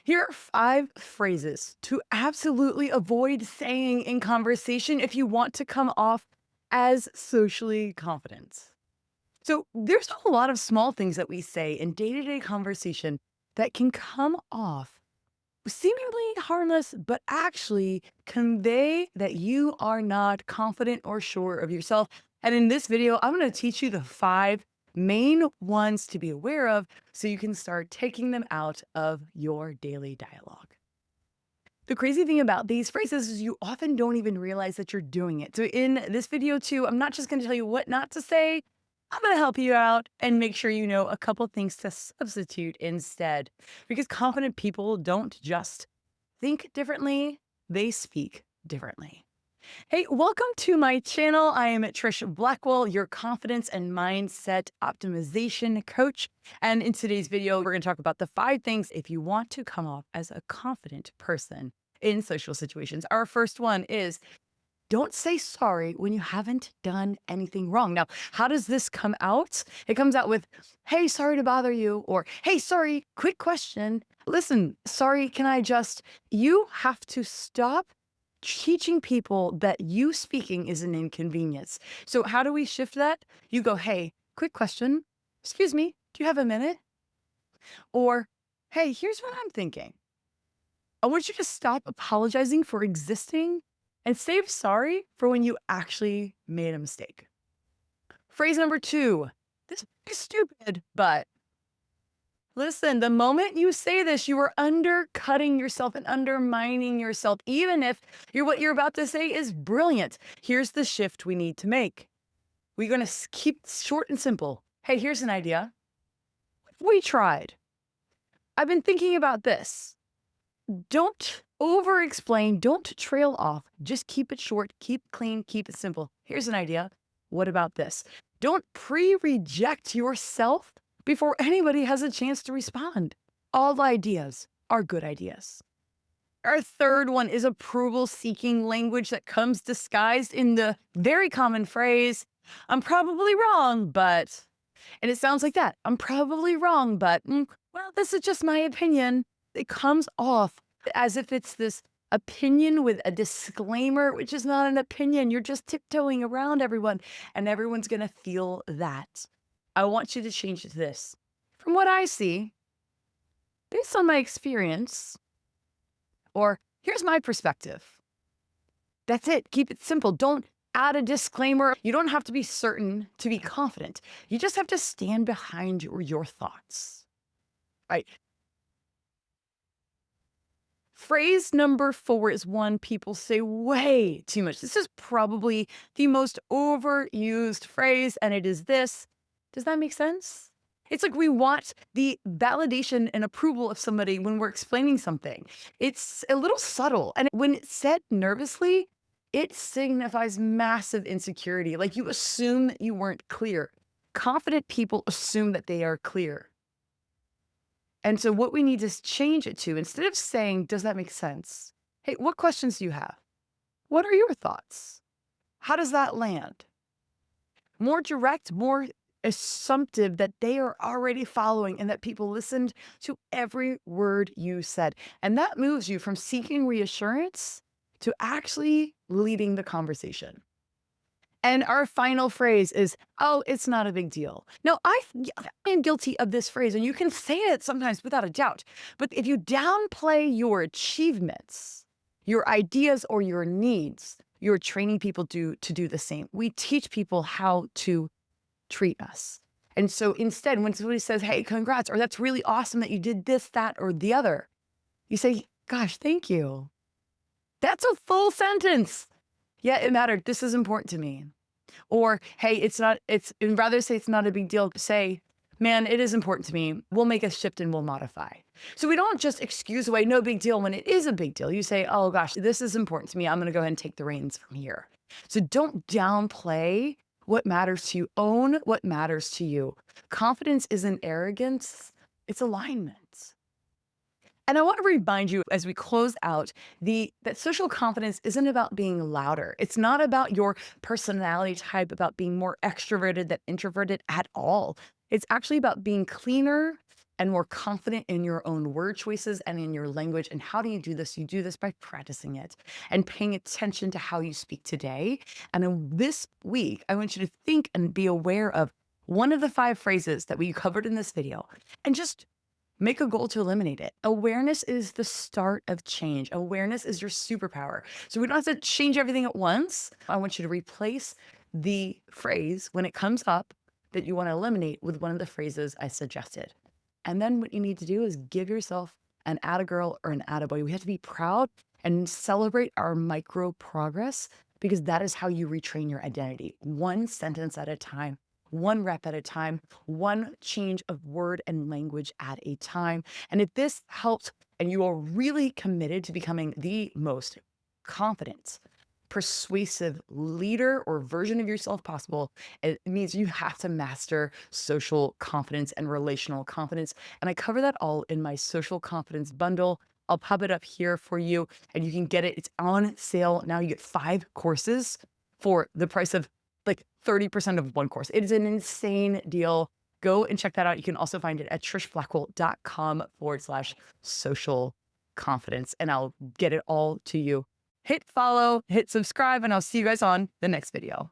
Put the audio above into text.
Here are 5 phrases to absolutely avoid saying in conversation if you want to come off as socially confident. So, there's a lot of small things that we say in day to day conversation that can come off seemingly harmless, but actually convey that you are not confident or sure of yourself. And in this video, I'm going to teach you the 5 main ones to be aware of so you can start taking them out of your daily dialogue. The crazy thing about these phrases is you often don't even realize that you're doing it. So, in this video, too, I'm not just going to tell you what not to say. I'm going to help you out and make sure you know a couple things to substitute instead. Because confident people don't just think differently, they speak differently. Hey, welcome to my channel. I am Trish Blackwell, your confidence and mindset optimization coach. And in today's video, we're going to talk about the 5 things if you want to come off as a confident person in social situations. Our first one is don't say sorry when you haven't done anything wrong. Now, how does this come out? It comes out with, hey, sorry to bother you, or hey, sorry, quick question. Listen, sorry, can I just, you have to stop teaching people that you speaking is an inconvenience. So, how do we shift that? You go, hey, quick question. Excuse me, do you have a minute? Or, hey, here's what I'm thinking. I want you to stop apologizing for existing and save sorry for when you actually made a mistake. Phrase number 2. This is stupid, but listen, the moment you say this, you are undercutting yourself and undermining yourself, even if what you're about to say is brilliant. Here's the shift we need to make. We're going to keep it short and simple. Hey, here's an idea. We tried. I've been thinking about this. Don't over explain. Don't trail off. Just keep it short, keep it clean, keep it simple. Here's an idea. What about this? Don't pre reject yourself before anybody has a chance to respond. All ideas are good ideas. Our third one is approval seeking language that comes disguised in the very common phrase, I'm probably wrong, but, and it sounds like that. I'm probably wrong, but, well, this is just my opinion. It comes off as if it's this opinion with a disclaimer, which is not an opinion. You're just tiptoeing around everyone, and everyone's going to feel that. I want you to change it to this. From what I see, based on my experience, or here's my perspective. That's it. Keep it simple. Don't add a disclaimer. You don't have to be certain to be confident. You just have to stand behind your thoughts. Right. Phrase number 4 is one people say way too much. This is probably the most overused phrase, and it is this. Does that make sense? It's like we want the validation and approval of somebody when we're explaining something. It's a little subtle, and when it's said nervously, it signifies massive insecurity. Like you assume that you weren't clear. Confident people assume that they are clear. And so what we need to change it to, instead of saying, does that make sense? Hey, what questions do you have? What are your thoughts? How does that land? More direct, more assumptive that they are already following and that people listened to every word you said. And that moves you from seeking reassurance to actually leading the conversation. And our final phrase is, oh, it's not a big deal. Now, I am guilty of this phrase, and you can say it sometimes without a doubt. But if you downplay your achievements, your ideas, or your needs, you're training people to do the same. We teach people how to treat us. And so instead, when somebody says, hey, congrats, or that's really awesome that you did this, that, or the other, you say, gosh, thank you. That's a full sentence. Yeah, it mattered. This is important to me. Or, hey, and rather say it's not a big deal, say, man, it is important to me. We'll make a shift and we'll modify. So we don't just excuse away, no big deal when it is a big deal. You say, oh gosh, this is important to me. I'm going to go ahead and take the reins from here. So don't downplay what matters to you. Own what matters to you. Confidence isn't arrogance, it's alignment. And I want to remind you as we close out that social confidence isn't about being louder. It's not about your personality type, about being more extroverted than introverted at all. It's actually about being cleaner, and more confident in your own word choices and in your language. And how do you do this? You do this by practicing it and paying attention to how you speak today. And in this week, I want you to think and be aware of one of the 5 phrases that we covered in this video and just make a goal to eliminate it. Awareness is the start of change. Awareness is your superpower. So we don't have to change everything at once. I want you to replace the phrase when it comes up that you want to eliminate with one of the phrases I suggested. And then what you need to do is give yourself an atta girl or an atta boy. We have to be proud and celebrate our micro progress because that is how you retrain your identity, one sentence at a time, one rep at a time, one change of word and language at a time. And if this helps and you are really committed to becoming the most confident, persuasive leader or version of yourself possible, it means you have to master social confidence and relational confidence. And I cover that all in my social confidence bundle. I'll pop it up here for you and you can get it. It's on sale now. You get 5 courses for the price of like 30% of one course. It is an insane deal. Go and check that out. You can also find it at trishblackwell.com/social confidence, and I'll get it all to you. Hit follow, hit subscribe, and I'll see you guys on the next video.